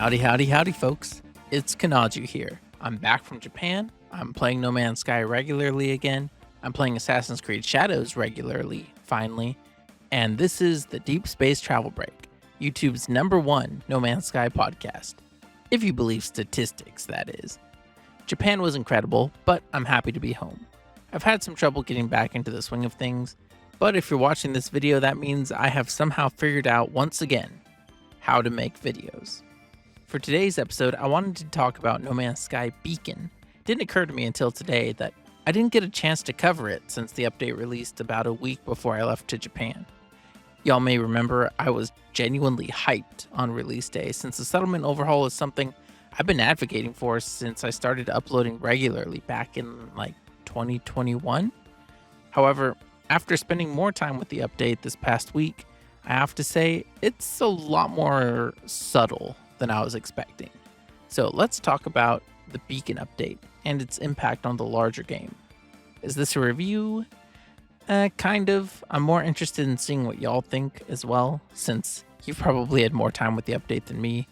Howdy, howdy, howdy, folks. It's Kanaju here. I'm back from Japan. I'm playing No Man's Sky regularly again. I'm playing Assassin's Creed Shadows regularly, finally. And this is the Deep Space Travel Break, YouTube's #1 No Man's Sky podcast. If you believe statistics, that is. Japan was incredible, but I'm happy to be home. I've had some trouble getting back into the swing of things, but if you're watching this video, that means I have somehow figured out once again how to make videos. For today's episode, I wanted to talk about No Man's Sky Beacon. It didn't occur to me until today that I didn't get a chance to cover it since the update released about a week before I left to Japan. Y'all may remember I was genuinely hyped on release day since the settlement overhaul is something I've been advocating for since I started uploading regularly back in 2021. However, after spending more time with the update this past week, I have to say it's a lot more subtle than I was expecting. So let's talk about the Beacon update and its impact on the larger game. Is this a review? Kind of. I'm more interested in seeing what y'all think as well, since you've probably had more time with the update than me.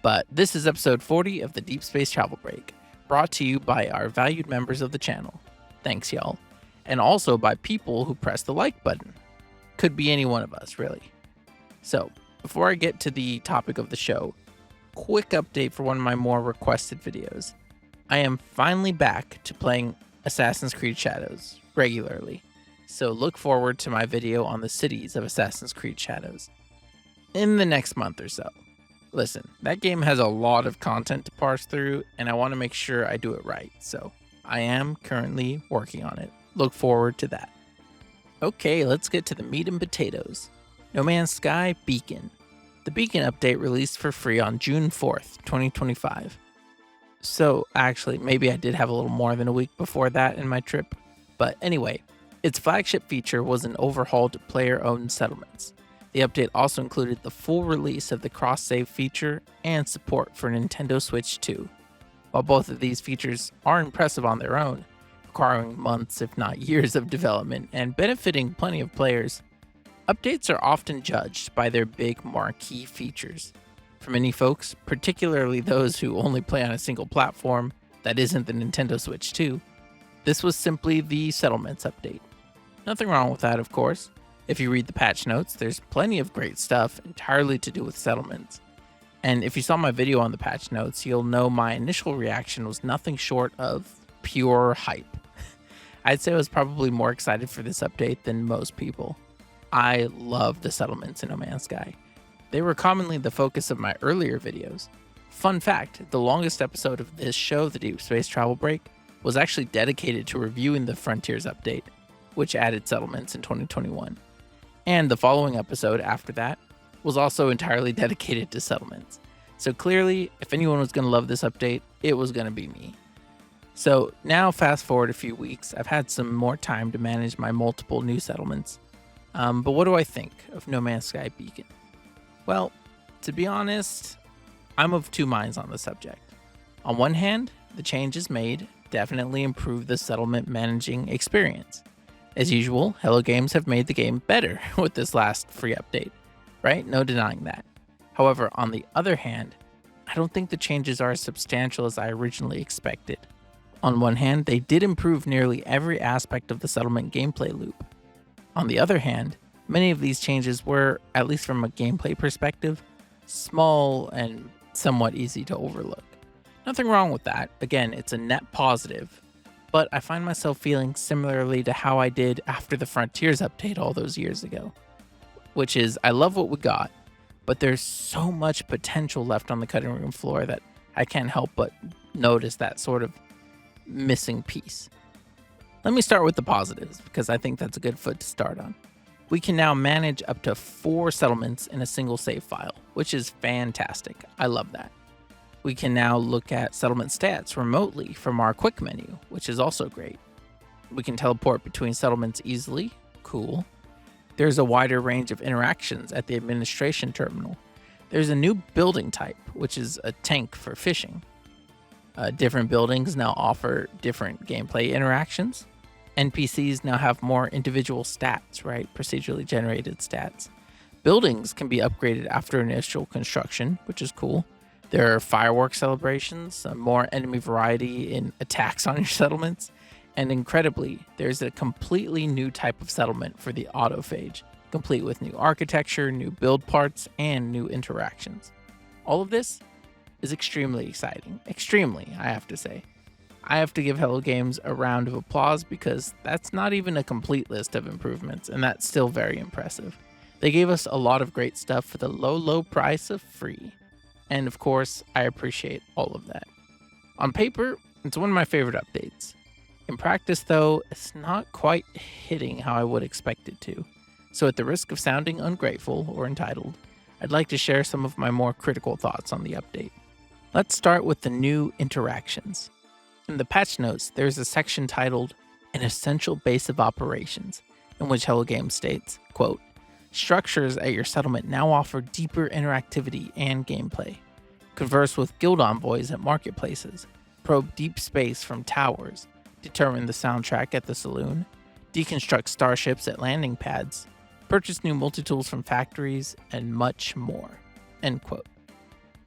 But this is episode 40 of the Deep Space Travel Break, brought to you by our valued members of the channel. Thanks, y'all. And also by people who press the like button. Could be any one of us, really. So, before I get to the topic of the show, quick update for one of my more requested videos. I am finally back to playing Assassin's Creed Shadows regularly, so look forward to my video on the cities of Assassin's Creed Shadows in the next month or so. Listen, that game has a lot of content to parse through, and I want to make sure I do it right, so I am currently working on it. Look forward to that. Okay, let's get to the meat and potatoes. No Man's Sky Beacon. The Beacon update released for free on June 4th, 2025. So, actually, maybe I did have a little more than a week before that in my trip. But anyway, its flagship feature was an overhaul to player-owned settlements. The update also included the full release of the cross-save feature and support for Nintendo Switch 2. While both of these features are impressive on their own, requiring months if not years of development and benefiting plenty of players, updates are often judged by their big marquee features. For many folks, particularly those who only play on a single platform that isn't the Nintendo Switch 2, this was simply the settlements update. Nothing wrong with that, of course. If you read the patch notes, there's plenty of great stuff entirely to do with settlements. And if you saw my video on the patch notes, you'll know my initial reaction was nothing short of pure hype. I'd say I was probably more excited for this update than most people. I love the settlements in No Man's Sky. They were commonly the focus of my earlier videos. Fun fact, the longest episode of this show, the Deep Space Travel Break, was actually dedicated to reviewing the Frontiers update, which added settlements in 2021. And the following episode after that was also entirely dedicated to settlements. So clearly, if anyone was going to love this update, it was going to be me. So now fast forward a few weeks, I've had some more time to manage my multiple new settlements. But what do I think of No Man's Sky Beacon? Well, to be honest, I'm of two minds on the subject. On one hand, the changes made definitely improve the settlement managing experience. As usual, Hello Games have made the game better with this last free update, right? No denying that. However, on the other hand, I don't think the changes are as substantial as I originally expected. On one hand, they did improve nearly every aspect of the settlement gameplay loop. On the other hand, many of these changes were, at least from a gameplay perspective, small and somewhat easy to overlook. Nothing wrong with that. Again, it's a net positive. But I find myself feeling similarly to how I did after the Frontiers update all those years ago. Which is, I love what we got, but there's so much potential left on the cutting room floor that I can't help but notice that sort of missing piece. Let me start with the positives, because I think that's a good foot to start on. We can now manage up to 4 settlements in a single save file, which is fantastic. I love that. We can now look at settlement stats remotely from our quick menu, which is also great. We can teleport between settlements easily. Cool. There's a wider range of interactions at the administration terminal. There's a new building type, which is a tank for fishing. Different buildings now offer different gameplay interactions. NPCs now have more individual stats, right? Procedurally generated stats. Buildings can be upgraded after initial construction, which is cool. There are fireworks celebrations, more enemy variety in attacks on your settlements, and incredibly, there's a completely new type of settlement for the autophage, complete with new architecture, new build parts, and new interactions. All of this is extremely exciting. Extremely, I have to say. I have to give Hello Games a round of applause because that's not even a complete list of improvements, and that's still very impressive. They gave us a lot of great stuff for the low, low price of free. And of course, I appreciate all of that. On paper, it's one of my favorite updates. In practice, though, it's not quite hitting how I would expect it to. So at the risk of sounding ungrateful or entitled, I'd like to share some of my more critical thoughts on the update. Let's start with the new interactions. In the patch notes, there's a section titled An Essential Base of Operations, in which Hello Games states, quote, structures at your settlement now offer deeper interactivity and gameplay. Converse with guild envoys at marketplaces, probe deep space from towers, determine the soundtrack at the saloon, deconstruct starships at landing pads, purchase new multi-tools from factories, and much more. End quote.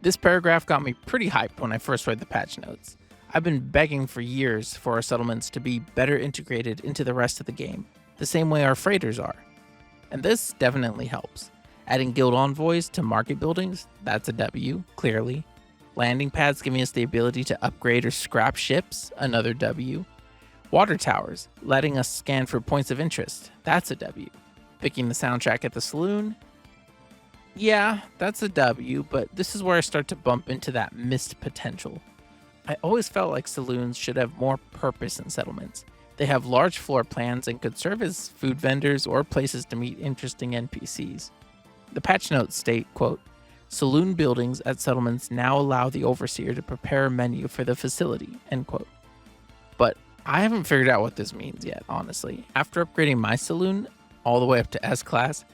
This paragraph got me pretty hyped when I first read the patch notes. I've been begging for years for our settlements to be better integrated into the rest of the game, the same way our freighters are. And this definitely helps. Adding guild envoys to market buildings, that's a W, clearly. Landing pads giving us the ability to upgrade or scrap ships, another W. Water towers, letting us scan for points of interest, that's a W. Picking the soundtrack at the saloon, yeah, that's a W, but this is where I start to bump into that missed potential. I always felt like saloons should have more purpose in settlements. They have large floor plans and could serve as food vendors or places to meet interesting NPCs. The patch notes state, quote, saloon buildings at settlements now allow the overseer to prepare a menu for the facility, end quote. But I haven't figured out what this means yet, honestly. After upgrading my saloon all the way up to S-Class,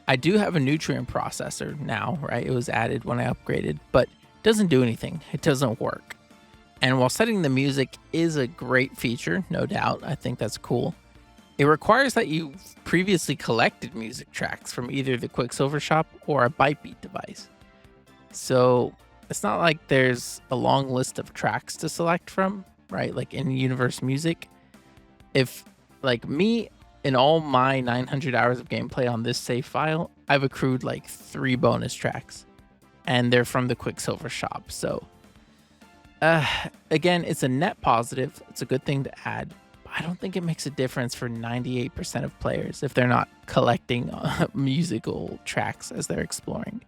I do have a nutrient processor now, right? It was added when I upgraded, but it doesn't do anything. It doesn't work. And while setting the music is a great feature, no doubt, I think that's cool, it requires that you previously collected music tracks from either the Quicksilver shop or a Bytebeat device. So it's not like there's a long list of tracks to select from, right? Like in universe music. If, like me, in all my 900 hours of gameplay on this save file, I've accrued like 3 bonus tracks, and they're from the Quicksilver shop. So again, it's a net positive. It's a good thing to add. But I don't think it makes a difference for 98% of players if they're not collecting musical tracks as they're exploring.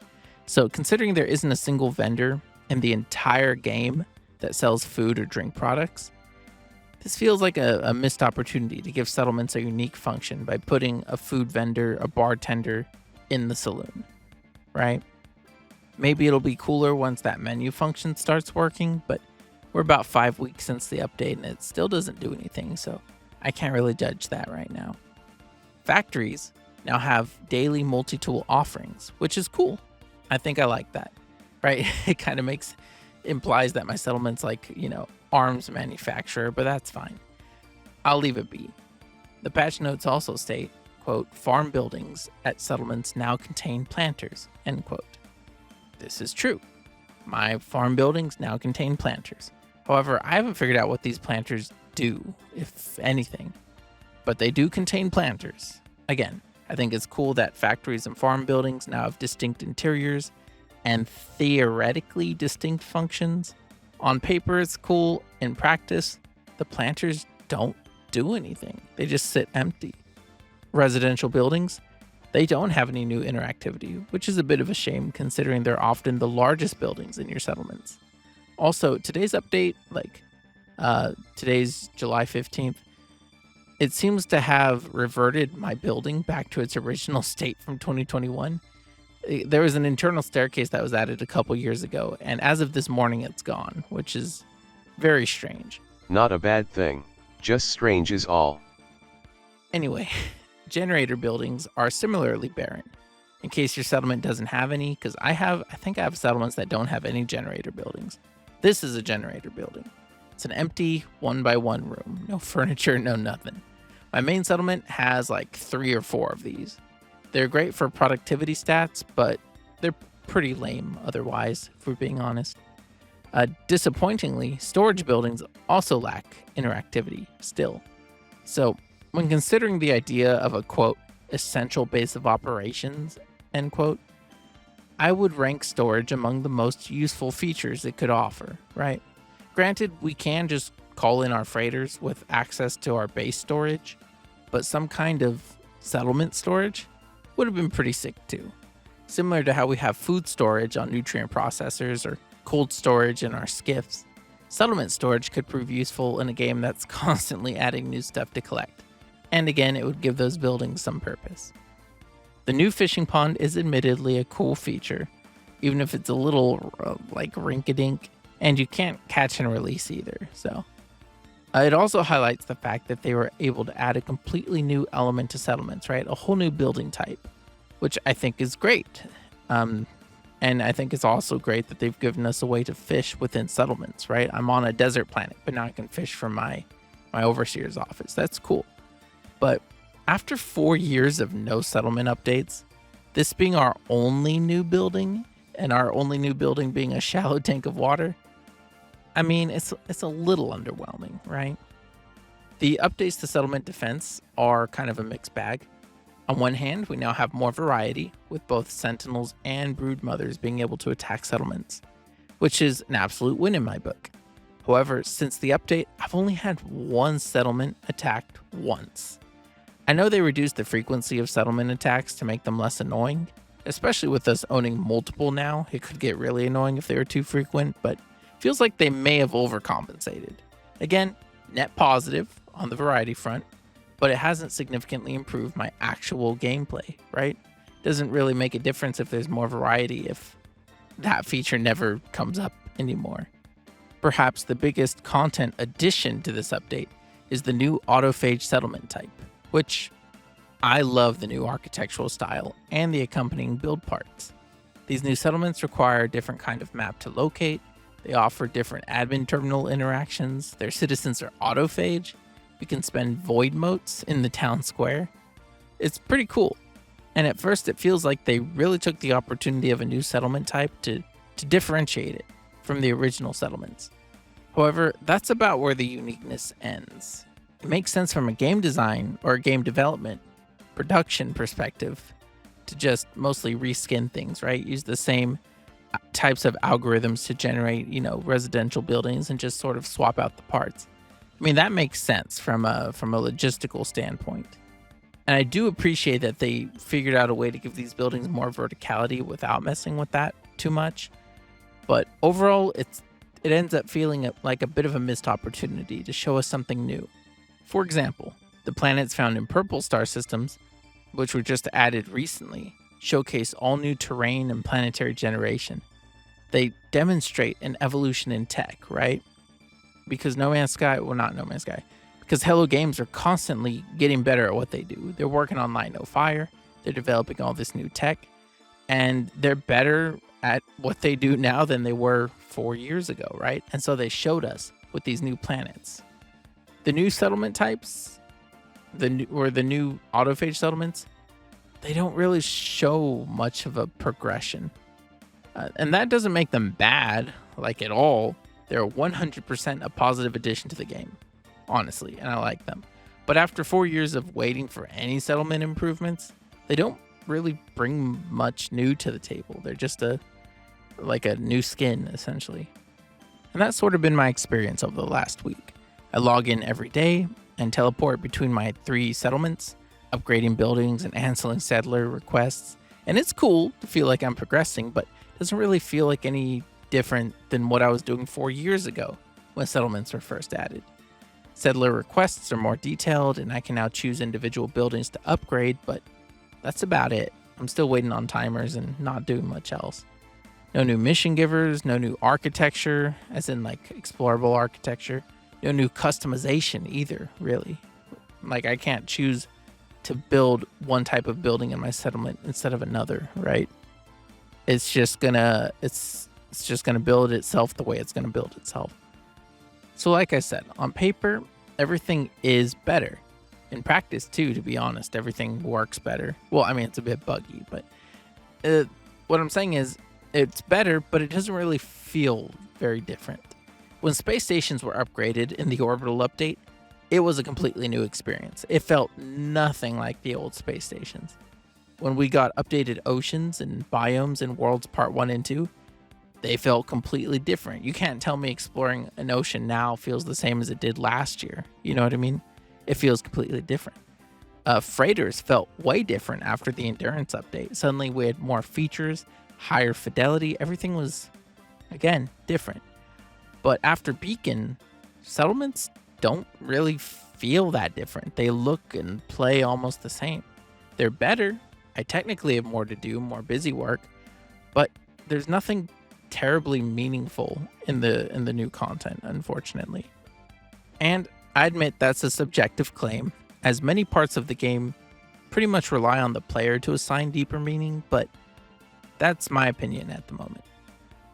So considering there isn't a single vendor in the entire game that sells food or drink products, this feels like a missed opportunity to give settlements a unique function by putting a food vendor, a bartender in the saloon, right? Maybe it'll be cooler once that menu function starts working, but we're about 5 weeks since the update and it still doesn't do anything, so I can't really judge that right now. Factories now have daily multi-tool offerings, which is cool. I think I like that, right? It kind of implies that my settlement's like, arms manufacturer, but that's fine. I'll leave it be. The patch notes also state, quote, farm buildings at settlements now contain planters, end quote. This is true. My farm buildings now contain planters. However, I haven't figured out what these planters do, if anything. But they do contain planters. Again, I think it's cool that factories and farm buildings now have distinct interiors and theoretically distinct functions. On paper, it's cool. In practice, the planters don't do anything. They just sit empty. Residential buildings, they don't have any new interactivity, which is a bit of a shame considering they're often the largest buildings in your settlements. Also, today's update, today's July 15th, it seems to have reverted my building back to its original state from 2021. There was an internal staircase that was added a couple years ago, and as of this morning, it's gone, which is very strange. Not a bad thing, just strange is all. Anyway, generator buildings are similarly barren. In case your settlement doesn't have any, because I think I have settlements that don't have any generator buildings. This is a generator building. It's an empty 1x1 room, no furniture, no nothing. My main settlement has like 3 or 4 of these. They're great for productivity stats, but they're pretty lame otherwise, if we're being honest. Disappointingly, storage buildings also lack interactivity still. So, when considering the idea of a quote, essential base of operations, end quote, I would rank storage among the most useful features it could offer, right? Granted, we can just call in our freighters with access to our base storage, but some kind of settlement storage would have been pretty sick too. Similar to how we have food storage on nutrient processors or cold storage in our skiffs, settlement storage could prove useful in a game that's constantly adding new stuff to collect. And again, it would give those buildings some purpose. The new fishing pond is admittedly a cool feature, even if it's a little like rink-a-dink, and you can't catch and release either. So it also highlights the fact that they were able to add a completely new element to settlements, right? A whole new building type, which I think is great. And I think it's also great that they've given us a way to fish within settlements, right? I'm on a desert planet, but now I can fish from my overseer's office. That's cool. But after 4 years of no settlement updates, this being our only new building, and our only new building being a shallow tank of water, I mean, it's a little underwhelming, right? The updates to settlement defense are kind of a mixed bag. On one hand, we now have more variety, with both sentinels and broodmothers being able to attack settlements, which is an absolute win in my book. However, since the update, I've only had one settlement attacked once. I know they reduced the frequency of settlement attacks to make them less annoying, especially with us owning multiple now. It could get really annoying if they were too frequent, but feels like they may have overcompensated. Again, net positive on the variety front, but it hasn't significantly improved my actual gameplay, right? Doesn't really make a difference if there's more variety if that feature never comes up anymore. Perhaps the biggest content addition to this update is the new autophage settlement type, which I love the new architectural style and the accompanying build parts. These new settlements require a different kind of map to locate. They offer different admin terminal interactions. Their citizens are autophage. We can spend void motes in the town square. It's pretty cool. And at first it feels like they really took the opportunity of a new settlement type to differentiate it from the original settlements. However, that's about where the uniqueness ends. It makes sense from a game design or a game development production perspective to just mostly reskin things, right? Use the same types of algorithms to generate, residential buildings and just sort of swap out the parts. I mean, that makes sense from a logistical standpoint. And I do appreciate that they figured out a way to give these buildings more verticality without messing with that too much. But overall, it ends up feeling like a bit of a missed opportunity to show us something new. For example, the planets found in purple star systems, which were just added recently, showcase all new terrain and planetary generation. They demonstrate an evolution in tech, right? Because because Hello Games are constantly getting better at what they do. They're working on Light No Fire, they're developing all this new tech, and they're better at what they do now than they were 4 years ago, right? And so they showed us with these new planets. The new settlement types, the new autophage settlements, they don't really show much of a progression. And that doesn't make them bad, like at all. They're 100% a positive addition to the game, honestly, and I like them. But after 4 years of waiting for any settlement improvements, they don't really bring much new to the table. They're just a new skin, essentially. And that's sort of been my experience over the last week. I log in every day and teleport between my 3 settlements, upgrading buildings and answering settler requests. And it's cool to feel like I'm progressing, but it doesn't really feel like any different than what I was doing 4 years ago when settlements were first added. Settler requests are more detailed, and I can now choose individual buildings to upgrade, but that's about it. I'm still waiting on timers and not doing much else. No new mission givers, no new architecture, as in like explorable architecture. No new customization either, really. Like I can't choose to build one type of building in my settlement instead of another, right? It's just gonna build itself the way it's gonna build itself. So like I said, on paper, everything is better. In practice too, to be honest, everything works better. Well, I mean, it's a bit buggy, but what I'm saying is it's better, but it doesn't really feel very different. When space stations were upgraded in the orbital update, it was a completely new experience. It felt nothing like the old space stations. When we got updated oceans and biomes in Worlds Part 1 and 2, they felt completely different. You can't tell me exploring an ocean now feels the same as it did last year. You know what I mean? It feels completely different. Freighters felt way different after the Endurance update. Suddenly we had more features, higher fidelity. Everything was, again, different. But after Beacon, settlements don't really feel that different. They look and play almost the same. They're better. I technically have more to do, more busy work, but there's nothing terribly meaningful in the new content, unfortunately. And I admit that's a subjective claim, as many parts of the game pretty much rely on the player to assign deeper meaning, but that's my opinion at the moment.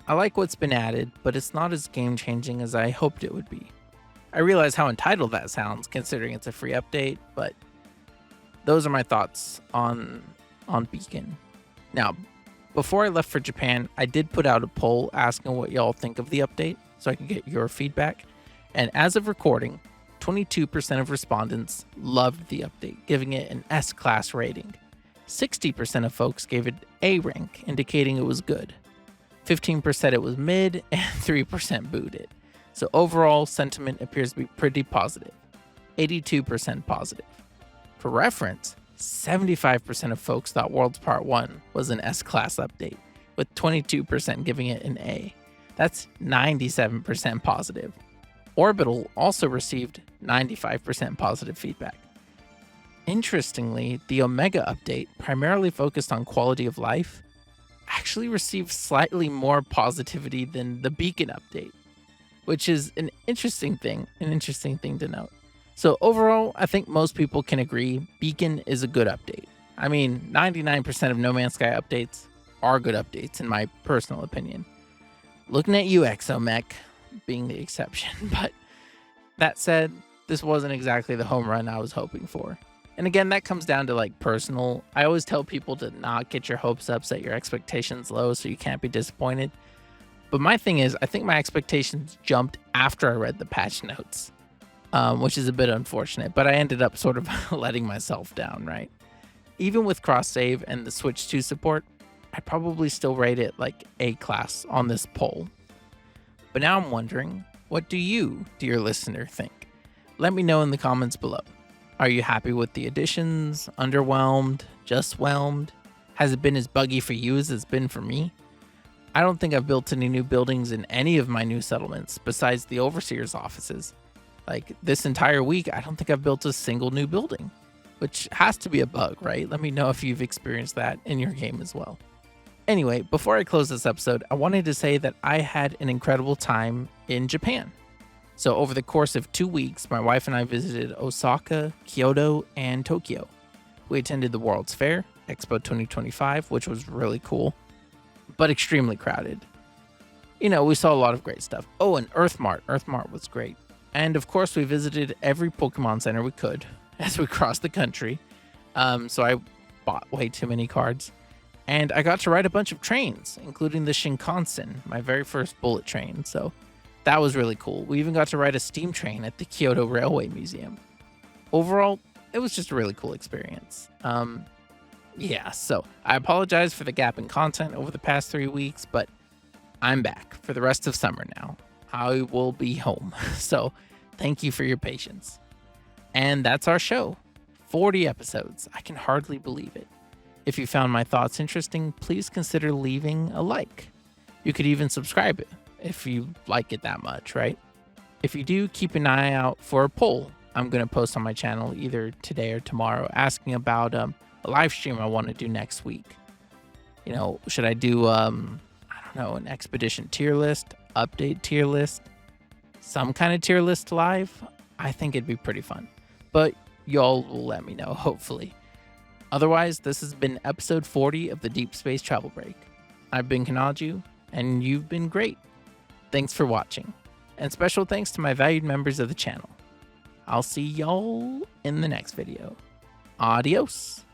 I like what's been added, but it's not as game-changing as I hoped it would be. I realize how entitled that sounds considering it's a free update, but those are my thoughts on Beacon. Now, before I left for Japan, I did put out a poll asking what y'all think of the update so I could get your feedback. And as of recording, 22% of respondents loved the update, giving it an S-class rating. 60% of folks gave it A rank, indicating it was good. 15% said it was mid, and 3% booed it. So overall, sentiment appears to be pretty positive. 82% positive. For reference, 75% of folks thought Worlds Part 1 was an S-class update, with 22% giving it an A. That's 97% positive. Orbital also received 95% positive feedback. Interestingly, the Omega update, primarily focused on quality of life, actually received slightly more positivity than the Beacon update, which is an interesting thing to note. So overall, I think most people can agree Beacon is a good update. I mean, 99% of No Man's Sky updates are good updates in my personal opinion. Looking at you, Exomech, being the exception, but that said, this wasn't exactly the home run I was hoping for. And again, that comes down to like personal. I always tell people to not get your hopes up, set your expectations low so you can't be disappointed. But my thing is, I think my expectations jumped after I read the patch notes, which is a bit unfortunate, but I ended up sort of letting myself down, right? Even with cross save and the Switch 2 support, I probably still rate it like A class on this poll. But now I'm wondering, what do you, dear listener, think? Let me know in the comments below. Are you happy with the additions? Underwhelmed? Just whelmed? Has it been as buggy for you as it's been for me? I don't think I've built any new buildings in any of my new settlements besides the Overseer's offices. Like this entire week, I don't think I've built a single new building, which has to be a bug, right? Let me know if you've experienced that in your game as well. Anyway, before I close this episode, I wanted to say that I had an incredible time in Japan. So over the course of 2 weeks, my wife and I visited Osaka, Kyoto, and Tokyo. We attended the World's Fair, Expo 2025, which was really cool, but extremely crowded. You know, we saw a lot of great stuff. Oh, and Earthmart. Earthmart was great. And of course, we visited every Pokemon Center we could as we crossed the country. So I bought way too many cards. And I got to ride a bunch of trains, including the Shinkansen, my very first bullet train. So that was really cool. We even got to ride a steam train at the Kyoto Railway Museum. Overall, it was just a really cool experience. Yeah, so I apologize for the gap in content over the past 3 weeks, but I'm back for the rest of summer now. I will be home. So thank you for your patience. And that's our show. 40 episodes. I can hardly believe it. If you found my thoughts interesting, please consider leaving a like. You could even subscribe if you like it that much, right? If you do, keep an eye out for a poll I'm going to post on my channel either today or tomorrow asking about a live stream I want to do next week. You know, should I do, I don't know, an expedition tier list, update tier list, some kind of tier list live? I think it'd be pretty fun. But y'all will let me know, hopefully. Otherwise, this has been episode 40 of the Deep Space Travel Break. I've been Kanaju, and you've been great. Thanks for watching, and special thanks to my valued members of the channel. I'll see y'all in the next video. Adios.